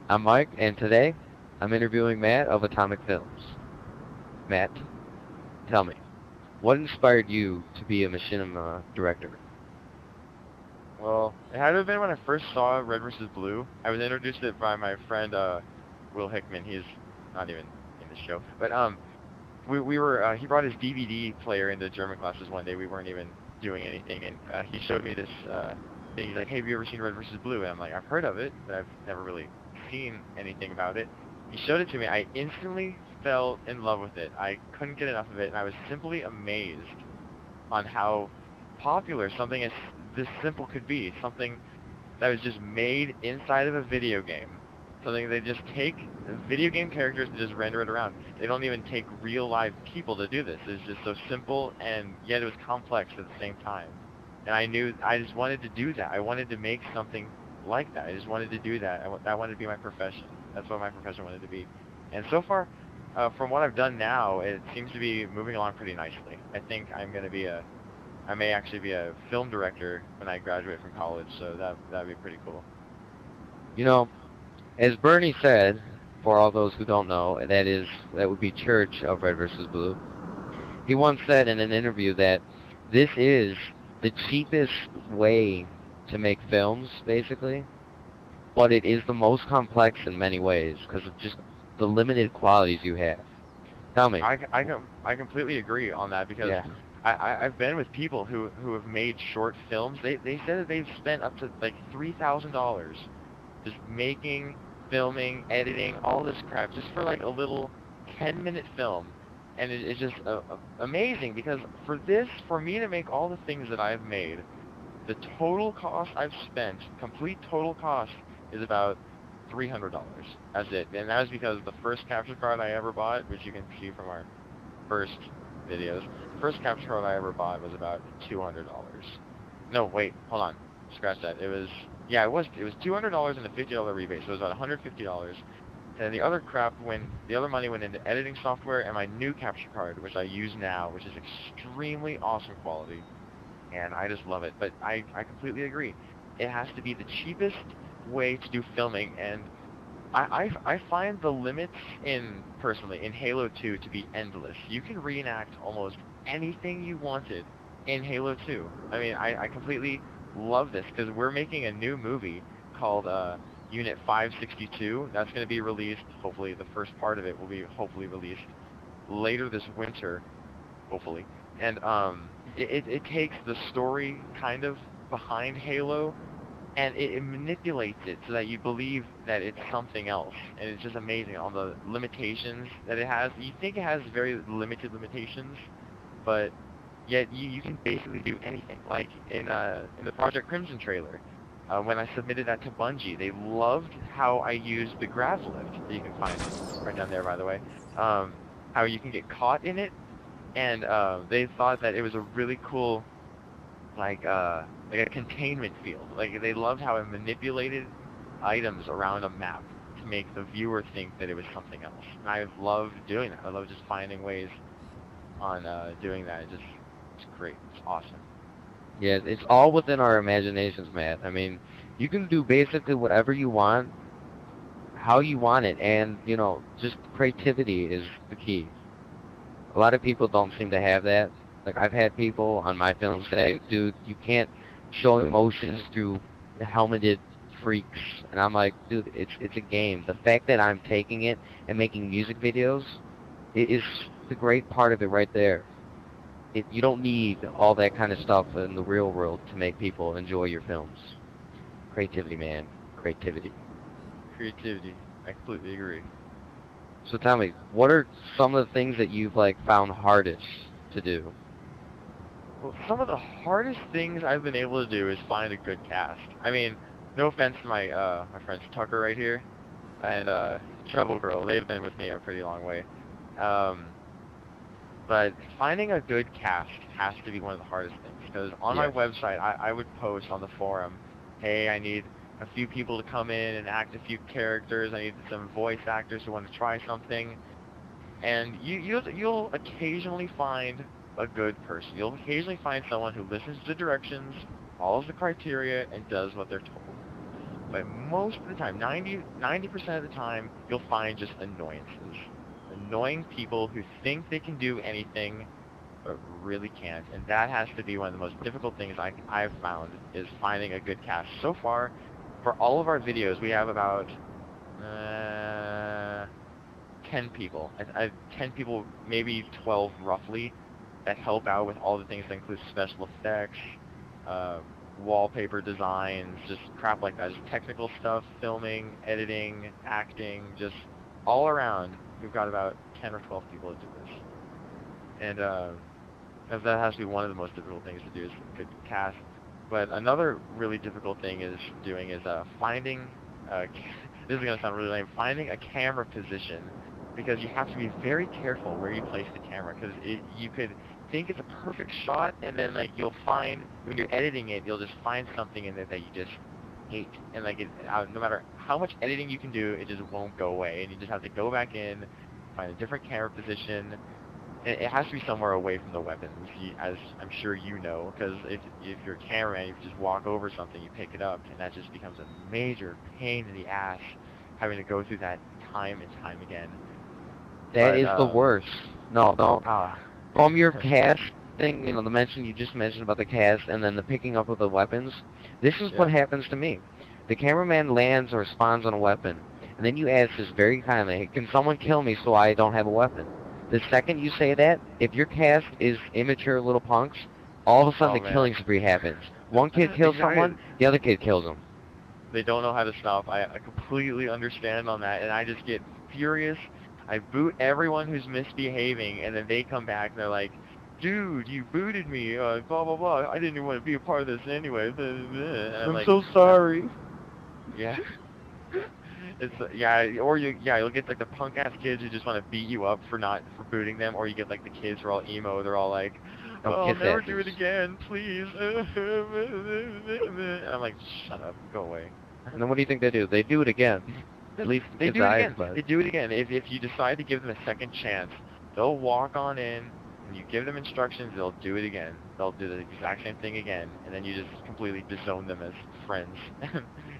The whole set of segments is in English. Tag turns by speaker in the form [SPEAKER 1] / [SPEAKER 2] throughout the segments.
[SPEAKER 1] I'm Mike, and today I'm interviewing Matt of Atomic Films. Matt, tell me, what inspired you to be a machinima director?
[SPEAKER 2] Well, it had to have been when I first saw Red vs. Blue. I was introduced to it by my friend Will Hickman. He's not even in the show, but we were he brought his DVD player into German classes one day. We weren't even doing anything, and he showed me this thing. He's like, "Hey, have you ever seen Red vs. Blue?" And I'm like, "I've heard of it, but I've never really seen anything about it." He showed it to me. I instantly fell in love with it. I couldn't get enough of it, and I was simply amazed on how popular something as this simple could be. Something that was just made inside of a video game. Something they just take video game characters and just render it around. They don't even take real live people to do this. It's just so simple and yet it was complex at the same time. And I knew I just wanted to do that. I wanted to make something like that. I just wanted to do that. That wanted to be my profession. That's what my profession wanted to be. And so far, from what I've done now, it seems to be moving along pretty nicely. I think I may actually be a film director when I graduate from college, so that'd be pretty cool.
[SPEAKER 1] You know, as Bernie said, for all those who don't know, that would be Church of Red versus Blue. He once said in an interview that this is the cheapest way to make films, basically, but it is the most complex in many ways because of just the limited qualities you have. Tell me.
[SPEAKER 2] I completely agree on that because
[SPEAKER 1] Yeah.
[SPEAKER 2] I've been with people who have made short films. They said that they've spent up to like $3,000 just making, filming, editing, all this crap just for like a little 10-minute film. And it's just amazing because for me to make all the things that I've made, the total cost I've spent, complete total cost, is about $300. That's it. And that was because the first capture card I ever bought, which you can see from our first videos, the first capture card I ever bought was about $200. No, wait, hold on. Scratch that. Yeah, it was $200 and a $50 rebate, so it was about $150. And the other money went into editing software and my new capture card, which I use now, which is extremely awesome quality and I just love it. But I completely agree. It has to be the cheapest way to do filming, and I find the limits personally in Halo 2 to be endless. You can reenact almost anything you wanted in Halo 2. I mean, I completely love this because we're making a new movie called Unit 562. That's going to be released. Hopefully, the first part of it will be hopefully released later this winter hopefully. And it takes the story kind of behind Halo and it manipulates it so that you believe that it's something else. And it's just amazing on the limitations that it has. You think it has very limited limitations, but yet you can basically do anything. Like in the Project Crimson trailer, when I submitted that to Bungie, they loved how I used the grav lift that you can find right down there, by the way. How you can get caught in it and they thought that it was a really cool like a containment field. Like they loved how it manipulated items around a map to make the viewer think that it was something else. And I love doing that. I love just finding ways on doing that. It's great. It's awesome.
[SPEAKER 1] Yeah, it's all within our imaginations, Matt. I mean, you can do basically whatever you want, how you want it, and, just creativity is the key. A lot of people don't seem to have that. Like, I've had people on my film say, dude, you can't show emotions through helmeted freaks. And I'm like, dude, it's a game. The fact that I'm taking it and making music videos is the great part of it right there. You don't need all that kind of stuff in the real world to make people enjoy your films. Creativity, man. Creativity.
[SPEAKER 2] Creativity. I completely agree.
[SPEAKER 1] So tell me, what are some of the things that you've like found hardest to do?
[SPEAKER 2] Well, some of the hardest things I've been able to do is find a good cast. I mean, no offense to my friends Tucker right here and Trouble Girl. They've been with me a pretty long way. Um, But finding a good cast has to be one of the hardest things because on my
[SPEAKER 1] Yes.
[SPEAKER 2] website, I would post on the forum, hey, I need a few people to come in and act a few characters. I need some voice actors who want to try something. And you'll occasionally find a good person. You'll occasionally find someone who listens to the directions, follows the criteria, and does what they're told. But most of the time, 90% of the time, you'll find just annoyances. Annoying people who think they can do anything but really can't. And that has to be one of the most difficult things I've found, is finding a good cast. So far, for all of our videos, we have about uh, 10 people. 10 people, maybe 12 roughly, that help out with all the things that include special effects, uh, wallpaper designs, just crap like that. Just technical stuff, filming, editing, acting, just all around. We've got about 10 or 12 people that do this. And that has to be one of the most difficult things to do, is a good cast. But another really difficult thing is finding, this is going to sound really lame, finding a camera position, because you have to be very careful where you place the camera, because you could think it's a perfect shot, and then like you'll find, when you're editing it, you'll just find something in there that you just hate, and like no matter how much editing you can do, it just won't go away, and you just have to go back in, find a different camera position. It has to be somewhere away from the weapons, as I'm sure you know, because if you're a cameraman, if you just walk over something, you pick it up, and that just becomes a major pain in the ass, having to go through that time and time again.
[SPEAKER 1] That
[SPEAKER 2] But
[SPEAKER 1] is the worst. No, no.
[SPEAKER 2] ah,
[SPEAKER 1] From your cast thing, the mention you just mentioned about the cast and then the picking up of the weapons, this is what
[SPEAKER 2] yeah,
[SPEAKER 1] happens to me. The cameraman lands or spawns on a weapon, and then you ask this very kindly, can someone kill me so I don't have a weapon? The second you say that, if your cast is immature little punks, all of a sudden
[SPEAKER 2] oh
[SPEAKER 1] the
[SPEAKER 2] man,
[SPEAKER 1] killing spree happens. One kid kills someone,
[SPEAKER 2] exactly.
[SPEAKER 1] the other kid kills them.
[SPEAKER 2] They don't know how to stop. I completely understand on that, and I just get furious. I boot everyone who's misbehaving, and then they come back and they're like, "Dude, you booted me. Blah blah blah. I didn't even want to be a part of this anyway." And I'm
[SPEAKER 1] I'm
[SPEAKER 2] like,
[SPEAKER 1] so sorry.
[SPEAKER 2] yeah, it's yeah, or you'll get like the punk ass kids who just want to beat you up for booting them, or you get like the kids who are all emo. They're all like,
[SPEAKER 1] Oh,
[SPEAKER 2] "Oh, I'll
[SPEAKER 1] kiss
[SPEAKER 2] never do
[SPEAKER 1] asses.
[SPEAKER 2] it again, please." And I'm like, "Shut up, go away."
[SPEAKER 1] And then what do you think they do? They do it again. At least the
[SPEAKER 2] They
[SPEAKER 1] kid's
[SPEAKER 2] do it
[SPEAKER 1] eyes
[SPEAKER 2] again.
[SPEAKER 1] buzz.
[SPEAKER 2] They do it again. If you decide to give them a second chance, they'll walk on in, and you give them instructions, they'll do it again. They'll do the exact same thing again, and then you just completely disown them as friends.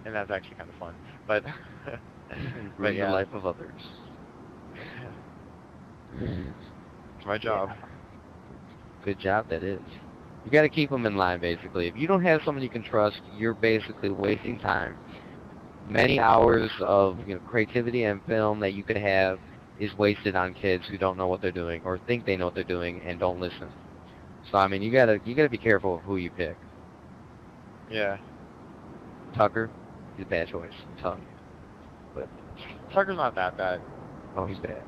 [SPEAKER 2] And that's actually kind of fun. But,
[SPEAKER 1] You
[SPEAKER 2] but
[SPEAKER 1] ruin the
[SPEAKER 2] yeah,
[SPEAKER 1] life of others.
[SPEAKER 2] it's my
[SPEAKER 1] Yeah.
[SPEAKER 2] job.
[SPEAKER 1] Good job, that is. You gotta keep them in line, basically. If you don't have someone you can trust, you're basically wasting time. Many hours of creativity and film that you could have is wasted on kids who don't know what they're doing or think they know what they're doing and don't listen. So I mean, you gotta be careful of who you pick.
[SPEAKER 2] Yeah.
[SPEAKER 1] Tucker, he's a bad choice. I'm telling you. But
[SPEAKER 2] Tucker's not that bad.
[SPEAKER 1] oh, he's bad.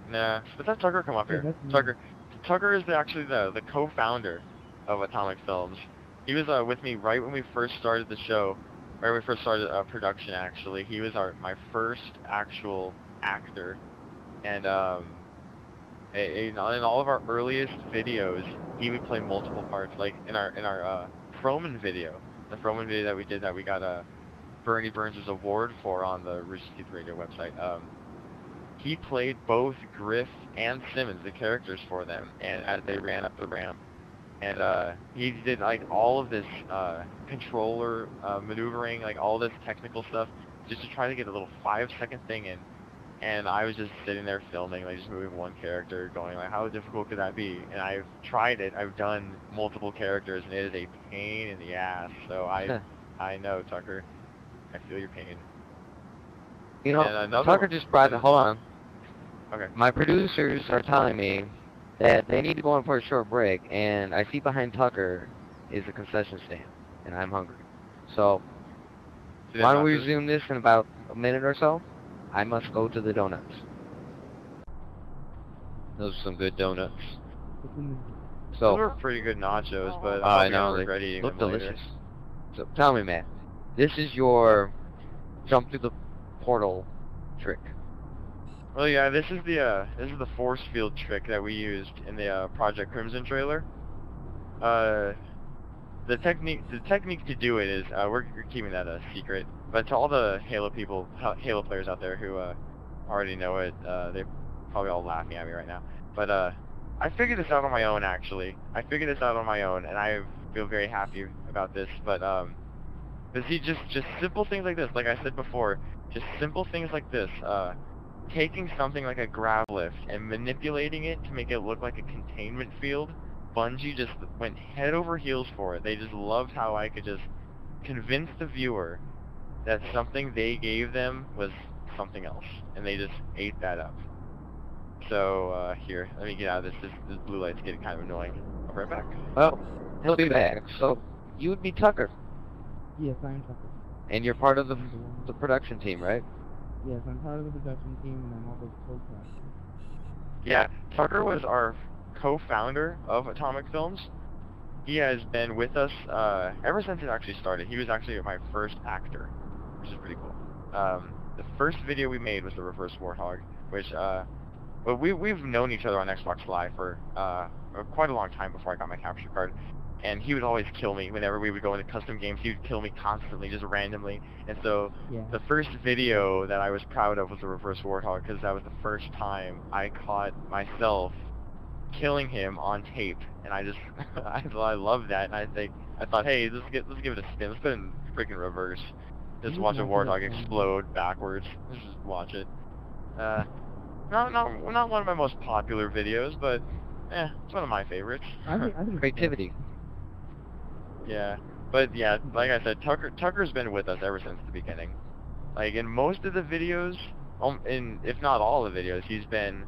[SPEAKER 2] Nah, let's have Tucker come up
[SPEAKER 3] Yeah,
[SPEAKER 2] here.
[SPEAKER 3] that's me.
[SPEAKER 2] Tucker is actually the co-founder of Atomic Films. He was with me right when we first started the show, right when we first started production. Actually, he was my first actual actor, and in all of our earliest videos, he would play multiple parts. Like in our Froman video, the Froman video that we did that we got a Bernie Burns' award for on the Rooster Teeth Radio website. He played both Griff and Simmons, the characters for them, and as they ran up the ramp. And he did like all of this controller maneuvering, like all this technical stuff, just to try to get a little 5-second thing in. And I was just sitting there filming, like just moving one character, going like, how difficult could that be? And I've tried it. I've done multiple characters, and it is a pain in the ass. So I know, Tucker. I feel your pain.
[SPEAKER 1] You know,
[SPEAKER 2] And another
[SPEAKER 1] Tucker
[SPEAKER 2] one.
[SPEAKER 1] just brought. Hold on.
[SPEAKER 2] Okay.
[SPEAKER 1] My producers are telling me that they need to go in for a short break, and I see behind Tucker is a concession stand, and I'm hungry. So
[SPEAKER 2] See
[SPEAKER 1] why
[SPEAKER 2] them
[SPEAKER 1] don't we
[SPEAKER 2] nachos?
[SPEAKER 1] resume this in about a minute or so? I must go to the donuts. Those are some good donuts.
[SPEAKER 2] Those
[SPEAKER 1] So,
[SPEAKER 2] were pretty good nachos, but
[SPEAKER 1] I
[SPEAKER 2] I'm
[SPEAKER 1] know
[SPEAKER 2] gonna
[SPEAKER 1] they
[SPEAKER 2] regret eating
[SPEAKER 1] look
[SPEAKER 2] them later.
[SPEAKER 1] delicious. So tell me, Matt, this is your jump through the portal trick.
[SPEAKER 2] Well, yeah, this is the force field trick that we used in the Project Crimson trailer. Uh, the technique to do it is we're keeping that a secret. But to all the Halo players out there who already know it, they probably all laughing at me right now. But I figured this out on my own actually. I figured this out on my own, and I feel very happy about this. But But see, just simple things like this, like I said before, just simple things like this, taking something like a grab lift and manipulating it to make it look like a containment field. Bungie just went head over heels for it. They just loved how I could just convince the viewer that something they gave them was something else, and they just ate that up. So, here, let me get out of this. This blue light's getting kind of annoying. I'll be right back.
[SPEAKER 1] Well, he'll be back. So, you would be Tucker,
[SPEAKER 3] Yes, I'm Tucker.
[SPEAKER 1] and you're part of
[SPEAKER 3] I'm the one.
[SPEAKER 1] the production team, right?
[SPEAKER 3] Yes, I'm part of the production team, and I'm also co-captain.
[SPEAKER 2] Yeah, Tucker was our co-founder of Atomik Films. He has been with us ever since it actually started. He was actually my first actor, which is pretty cool. The first video we made was the Reverse Warthog, which well, we've known each other on Xbox Live for quite a long time before I got my capture card. And he would always kill me whenever we would go into custom games. He would kill me constantly, just randomly. And so
[SPEAKER 3] Yeah.
[SPEAKER 2] the first video that I was proud of was the Reverse Warthog, because that was the first time I caught myself killing him on tape. And I just, I loved that. And I thought, hey, let's give it a spin. Let's put it in freaking reverse. Just
[SPEAKER 3] You
[SPEAKER 2] watch a
[SPEAKER 3] can
[SPEAKER 2] Warthog
[SPEAKER 3] actually-
[SPEAKER 2] explode backwards. Let's just watch it. Not one of my most popular videos, but it's one of my favorites.
[SPEAKER 3] I think it's
[SPEAKER 1] Creativity.
[SPEAKER 2] Yeah, but yeah, like I said, Tucker's been with us ever since the beginning. Like in most of the videos, if not all the videos, he's been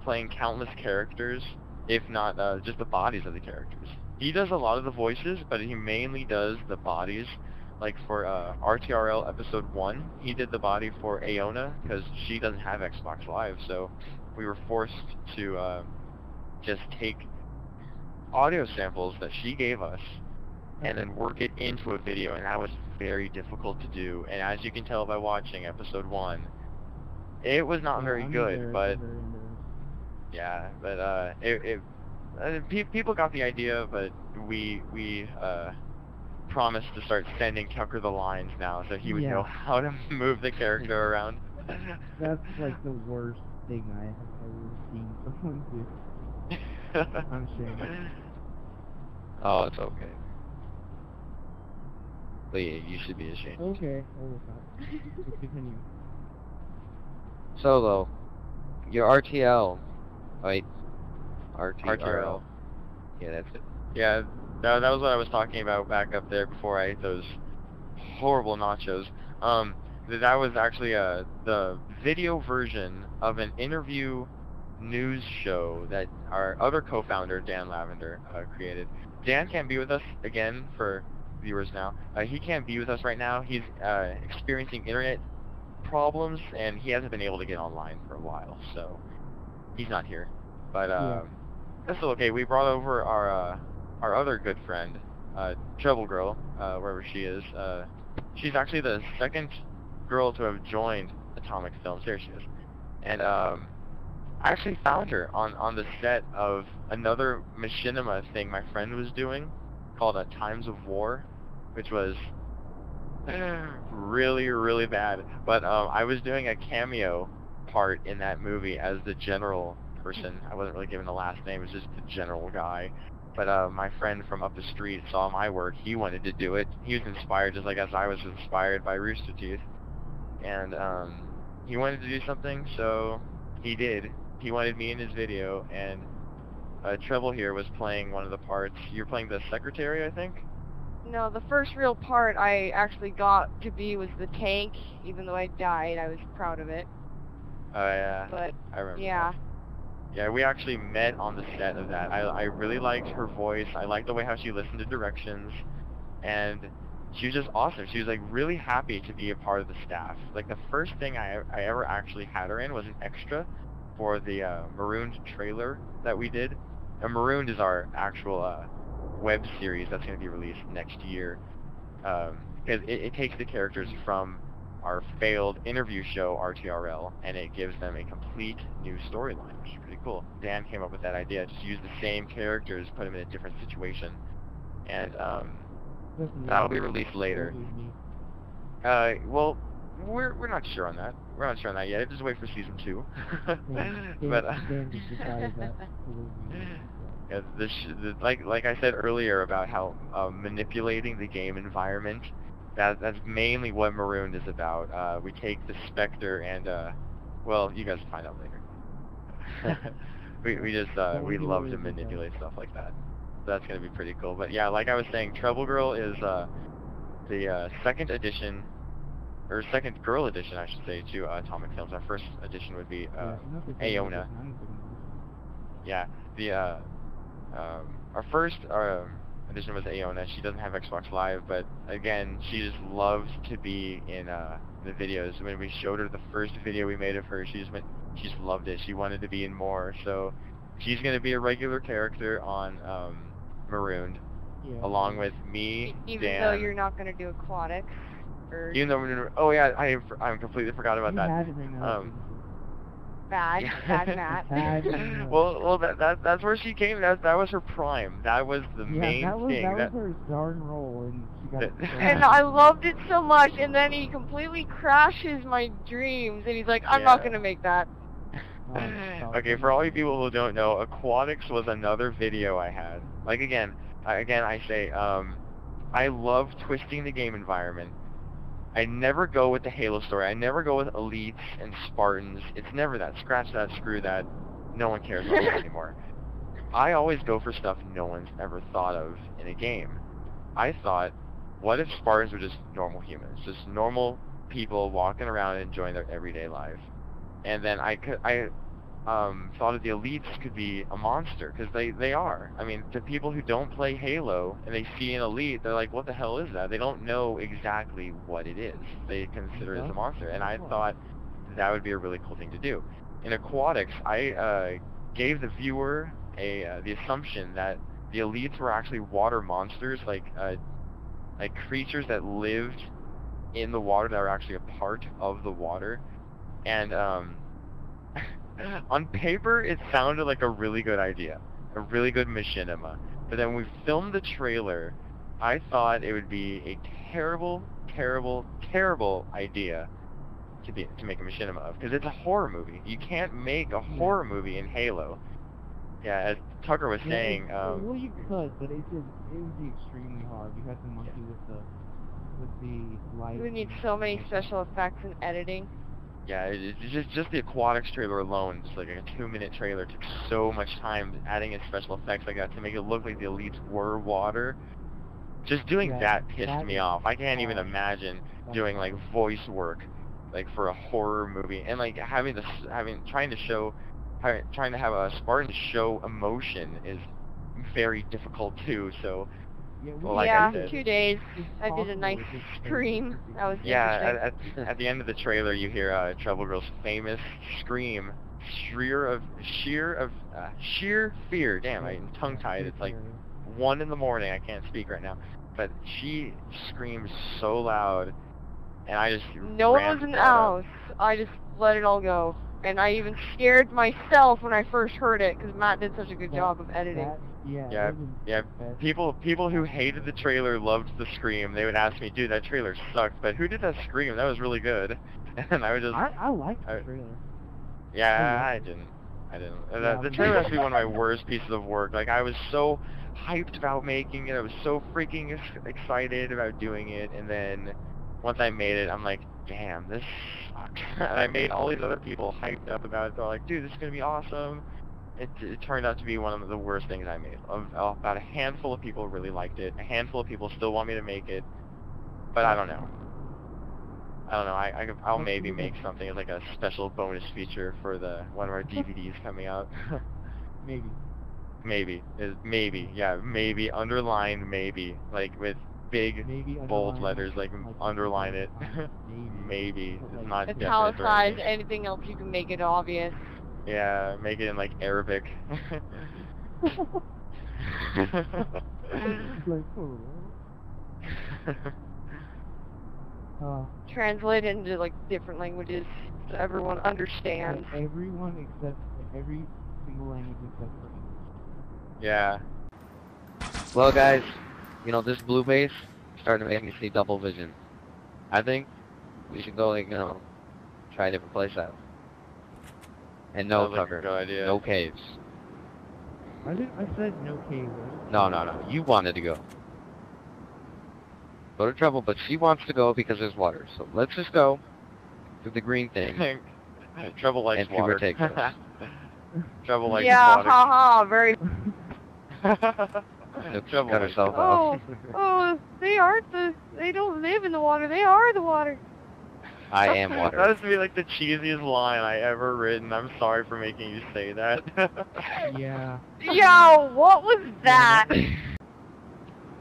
[SPEAKER 2] playing countless characters, if not just the bodies of the characters. He does a lot of the voices, but he mainly does the bodies. Like for RTRL episode 1, he did the body for Aona, because she doesn't have Xbox Live, so we were forced to just take audio samples that she gave us and then work it into a video, and that was very difficult to do. And as you can tell by watching episode 1, it was not very good, but yeah, but people got the idea, but we promised to start sending Tucker the lines now, so he would know how to move the character around.
[SPEAKER 3] That's like the worst thing I have ever seen someone do. I'm ashamed.
[SPEAKER 1] Oh, it's okay. But yeah, you should be ashamed.
[SPEAKER 3] Okay, hold on. Let's continue.
[SPEAKER 1] Solo, your RTL. Wait.
[SPEAKER 2] RTRL.
[SPEAKER 1] Yeah, that's it.
[SPEAKER 2] Yeah, that was what I was talking about back up there before I ate those horrible nachos. That was actually the video version of an interview news show that our other co-founder, Dan Lavender, created. Dan can't be with us again for viewers now. He can't be with us right now. He's experiencing internet problems, and he hasn't been able to get online for a while, so he's not here. But that's still okay. We brought over our other good friend, Treble Girl, wherever she is. She's actually the second girl to have joined Atomik Films. There she is. And I actually found her on the set of another machinima thing my friend was doing called Times of War, which was really, really bad. But I was doing a cameo part in that movie as the general person. I wasn't really given a last name, it was just the general guy. But my friend from up the street saw my work. He wanted to do it. He was inspired just like as I was inspired by Rooster Teeth. And he wanted to do something, so he did. He wanted me in his video, and Treble here was playing one of the parts. You're playing the secretary, I think?
[SPEAKER 4] No, the first real part I actually got to be was the tank. Even though I died, I was proud of it.
[SPEAKER 2] Oh yeah,
[SPEAKER 4] But
[SPEAKER 2] I remember
[SPEAKER 4] yeah,
[SPEAKER 2] that. Yeah, we actually met on the set of that. I really liked her voice. I liked the way how she listened to directions, and she was just awesome. She was like really happy to be a part of the staff. Like the first thing I ever actually had her in was an extra for the Marooned trailer that we did. And Marooned is our actual web series that's going to be released next year. Because it takes the characters from our failed interview show, RTRL, and it gives them a complete new storyline, which is pretty cool. Dan came up with that idea, just use the same characters, put them in a different situation. And that'll be released later. Well, we're not sure on that. We're not sure on that yet. Just wait for season 2. But
[SPEAKER 3] Dan just decided that.
[SPEAKER 2] yeah, like I said earlier about how manipulating the game environment that's mainly what Marooned is about. We take the Spectre and well, you guys will find out later. we just we love to manipulate stuff like that. So that's gonna be pretty cool. But yeah, like I was saying, Trouble Girl is the second edition, or second girl edition, I should say, to Atomic Films. Our first edition would be Aona. Yeah, the our first edition was Aona. She doesn't have Xbox Live, but again, she just loves to be in the videos. When we showed her the first video we made of her, she just loved it. She wanted to be in more, so she's gonna be a regular character on Marooned, along with me,
[SPEAKER 4] Even
[SPEAKER 2] Dan.
[SPEAKER 4] though you're not gonna do aquatics. Or
[SPEAKER 2] Even though oh yeah, I completely forgot about that.
[SPEAKER 4] bad Matt.
[SPEAKER 2] well, that's where she came. That was her prime. That was the main thing.
[SPEAKER 3] That was her starring role, and she got it.
[SPEAKER 4] And I loved it so much, and then he completely crashes my dreams, and he's like, I'm not gonna make that.
[SPEAKER 2] Okay, for all you people who don't know, Aquatics was another video I had. Like again, I say, I love twisting the game environment. I never go with the Halo story. I never go with elites and Spartans. It's never that. Scratch that, screw that. No one cares about that anymore. I always go for stuff no one's ever thought of in a game. I thought, what if Spartans were just normal humans? Just normal people walking around and enjoying their everyday life. And then I thought that the elites could be a monster, because they are. I mean, to people who don't play Halo and they see an elite, they're like, what the hell is that? They don't know exactly what it is. They consider it as a monster, and I thought that would be a really cool thing to do. In Aquatics, I gave the viewer the assumption that the elites were actually water monsters, like creatures that lived in the water that were actually a part of the water. And on paper, it sounded like a really good idea, a really good machinima. But then when we filmed the trailer, I thought it would be a terrible, terrible, terrible idea to make a machinima of, because it's a horror movie. You can't make a horror movie in Halo. Yeah, as Tucker was saying.
[SPEAKER 3] Well, you could, but it would be extremely hard. You have to monkey with the light.
[SPEAKER 4] You would need so many special effects and editing.
[SPEAKER 2] Yeah, it's just the Aquatics trailer alone, just like a 2-minute trailer, took so much time adding in special effects like that to make it look like the elites were water. Just doing that pissed me off. I can't even imagine doing like voice work, like for a horror movie, and like trying to have a Spartan show emotion is very difficult too. So. Well, like I said,
[SPEAKER 4] 2 days. I did a nice scream. That was interesting.
[SPEAKER 2] At the end of the trailer, you hear Trouble Girl's famous scream, sheer fear. Damn, I'm tongue-tied. It's like 1 in the morning. I can't speak right now, but she screams so loud, and I just
[SPEAKER 4] no one was in the house. I just let it all go, and I even scared myself when I first heard it because Matt did such a good job of editing.
[SPEAKER 2] Yeah. People who hated the trailer loved the scream. They would ask me, "Dude, that trailer sucked, but who did that scream? That was really good." And I would just.
[SPEAKER 3] I liked the trailer.
[SPEAKER 2] Yeah, I didn't. The trailer has to be one of my worst pieces of work. Like, I was so hyped about making it. I was so freaking excited about doing it, and then once I made it, I'm like, damn, this sucks. And I made all these other people hyped up about it. They're like, dude, this is gonna be awesome. It turned out to be one of the worst things I made. About a handful of people really liked it. A handful of people still want me to make it, but I don't know. I'll maybe make something as like a special bonus feature for one of our DVDs coming out. Maybe, underline maybe, like with big bold letters, like underline it. Maybe. It's not
[SPEAKER 4] italicize anything else you can make it obvious.
[SPEAKER 2] Yeah, make it in like Arabic.
[SPEAKER 4] Translate it into like different languages so everyone understands.
[SPEAKER 3] Every single language except for English.
[SPEAKER 2] Yeah.
[SPEAKER 1] Well, guys, this blue base starting to make me see double vision. I think we should go, try a different place out. And no cover.
[SPEAKER 2] Good idea.
[SPEAKER 1] No caves.
[SPEAKER 3] I said no caves.
[SPEAKER 1] No. You wanted to go. go to trouble, but she wants to go because there's water. So let's just go through the green thing.
[SPEAKER 2] Trouble likes
[SPEAKER 1] And see where
[SPEAKER 2] water.
[SPEAKER 1] it takes us.
[SPEAKER 2] Trouble likes
[SPEAKER 4] Yeah,
[SPEAKER 2] water.
[SPEAKER 4] haha, very.
[SPEAKER 2] Trouble
[SPEAKER 1] Cut
[SPEAKER 2] likes
[SPEAKER 1] herself
[SPEAKER 2] water.
[SPEAKER 1] off.
[SPEAKER 4] Oh, they aren't they don't live in the water, they are the water.
[SPEAKER 1] I am water.
[SPEAKER 2] That has to be like the cheesiest line I ever written. I'm sorry for making you say that.
[SPEAKER 3] Yeah.
[SPEAKER 4] Yo, what was that?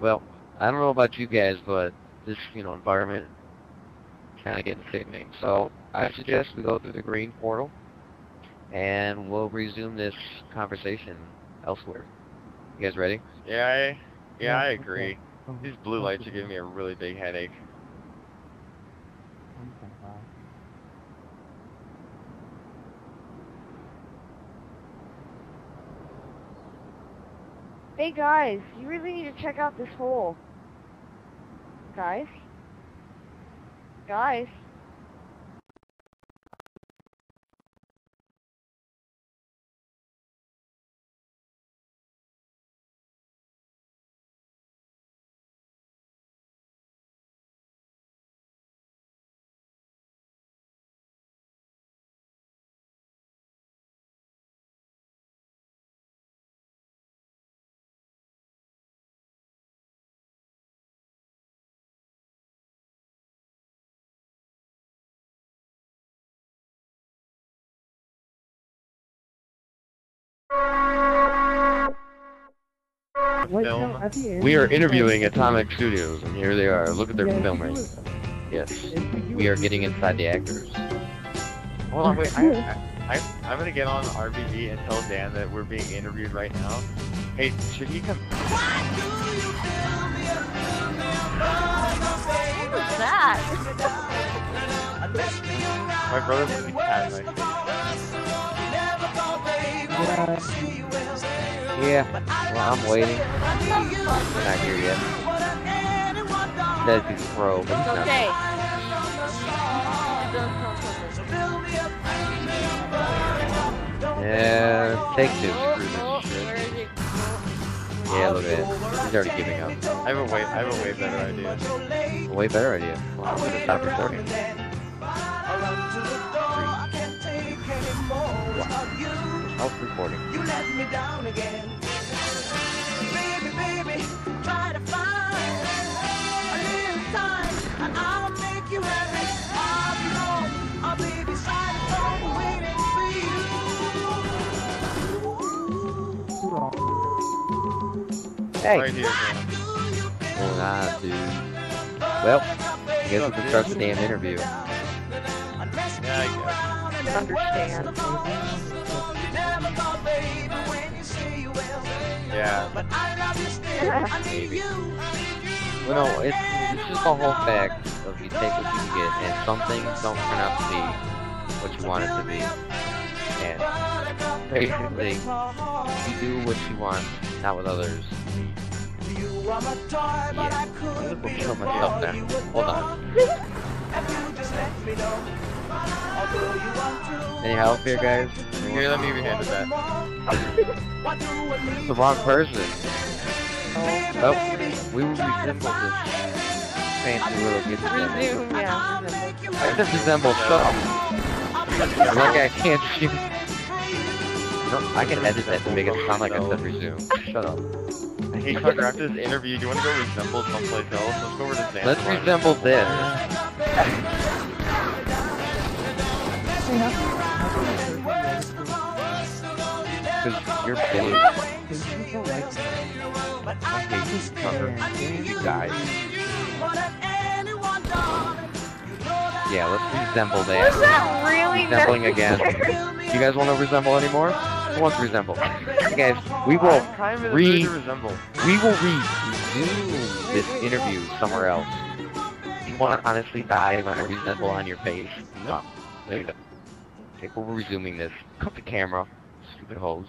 [SPEAKER 1] Well, I don't know about you guys, but this, environment kind of getting sickening. So I suggest we go through the green portal, and we'll resume this conversation elsewhere. You guys ready?
[SPEAKER 2] Yeah, I
[SPEAKER 3] okay.
[SPEAKER 2] agree. These blue lights are giving me a really big headache.
[SPEAKER 4] Hey guys, you really need to check out this hole. Guys? Guys?
[SPEAKER 3] Wait,
[SPEAKER 2] Film.
[SPEAKER 3] no, at the end,
[SPEAKER 1] We are
[SPEAKER 3] it's
[SPEAKER 1] interviewing
[SPEAKER 3] like-
[SPEAKER 1] Atomic Studios, and here they are. Look at their
[SPEAKER 3] Yeah, if
[SPEAKER 1] filming.
[SPEAKER 3] you
[SPEAKER 1] Yes,
[SPEAKER 3] if you
[SPEAKER 1] we are getting inside the actors.
[SPEAKER 2] Hold on, wait. I'm gonna get on RBG and tell Dan that we're being interviewed right now. Hey, should he come?
[SPEAKER 4] What was that?
[SPEAKER 2] My brother put a cat in my face.
[SPEAKER 1] Yeah, well, I'm waiting. We're not here yet. Says he's pro, but he's not.
[SPEAKER 4] Okay.
[SPEAKER 1] Yeah, take two. Screw this
[SPEAKER 4] Where
[SPEAKER 1] shit.
[SPEAKER 4] is it?
[SPEAKER 1] Yeah, look at it. He's already giving up.
[SPEAKER 2] I have a way better idea.
[SPEAKER 1] A way better idea. Well, I'm gonna stop recording. Stop recording.
[SPEAKER 5] You let me down again. Baby, baby, try to find a little time, and I'll make you happy. I'll be home, I'll be beside the phone waiting for you.
[SPEAKER 1] Hey,
[SPEAKER 2] Right here, Dan.
[SPEAKER 1] what I do? Well, I guess we can start the damn interview.
[SPEAKER 2] Yeah, I
[SPEAKER 4] Understand.
[SPEAKER 5] Never thought, baby, when you say you will.
[SPEAKER 2] guess. Yeah.
[SPEAKER 5] But I love you still, I need
[SPEAKER 1] Maybe.
[SPEAKER 5] you.
[SPEAKER 1] Well, no, it's just the whole fact of you take what you can get, and some things don't turn out to be what you want it to be. And basically, you do what you want, not what others.
[SPEAKER 5] You are my toy, but I
[SPEAKER 1] Yeah, I'm
[SPEAKER 5] could
[SPEAKER 1] gonna go
[SPEAKER 5] be
[SPEAKER 1] kill
[SPEAKER 5] a
[SPEAKER 1] myself
[SPEAKER 5] boy
[SPEAKER 1] now.
[SPEAKER 5] you would
[SPEAKER 1] Hold on.
[SPEAKER 5] want. If you just let me know. Although you want to.
[SPEAKER 1] Any help here, guys?
[SPEAKER 2] Here, let me handle that.
[SPEAKER 1] The wrong person. Oh, we will resemble this fancy little gift.
[SPEAKER 4] Resume, yeah.
[SPEAKER 1] I just resemble stuff. Like I can't shoot. No, I can edit that to make it sound like I said resume. Shut up.
[SPEAKER 2] Hey, Tucker, after this interview, do you want to go resemble someplace else? Let's go over to Zanzibar.
[SPEAKER 1] Let's resemble this. Because you're big.
[SPEAKER 3] Because people like that.
[SPEAKER 1] I hate this cover. You guys. Yeah, let's resemble
[SPEAKER 4] Was
[SPEAKER 1] that.
[SPEAKER 4] that really
[SPEAKER 1] Resembling
[SPEAKER 4] necessary?
[SPEAKER 1] again. You guys want to resemble anymore? Who wants to resemble? You guys, we will
[SPEAKER 2] I'm kind of in the mood to resemble.
[SPEAKER 1] resume this interview somewhere else. You want to honestly die when I resemble on your face? No. There you go. Okay, we're resuming this. Cut the camera. Stupid hoes.